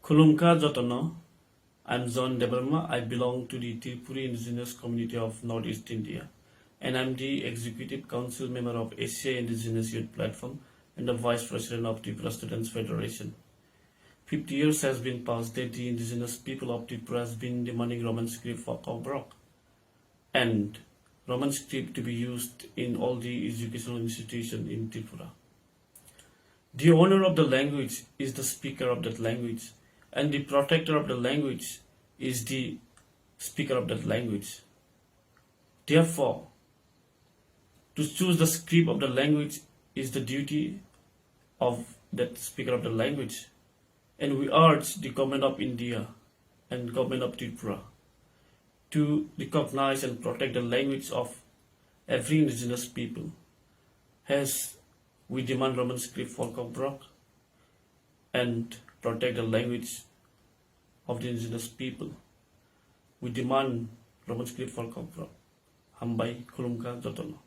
Khulumka Jotono. I'm John Debbarma. I belong to the Tripuri indigenous community of Northeast India, and I'm the Executive Council member of Asia Indigenous Youth Platform and the Vice President of Tripura Students Federation. 50 years has been passed that the indigenous people of Tripura has been demanding Roman script for Cockbrock and Roman script to be used in all the educational institutions in Tripura. The owner of the language is the speaker of that language, and the protector of the language is the speaker of that language. Therefore, to choose the script of the language is the duty of that speaker of the language. And we urge the government of India and government of Tripura to recognize and protect the language of every indigenous people, as we demand Roman script for Cockbrock and protect the language of the indigenous people. We demand Roman script for Cockbrock. Hambai Khulumka Jotono.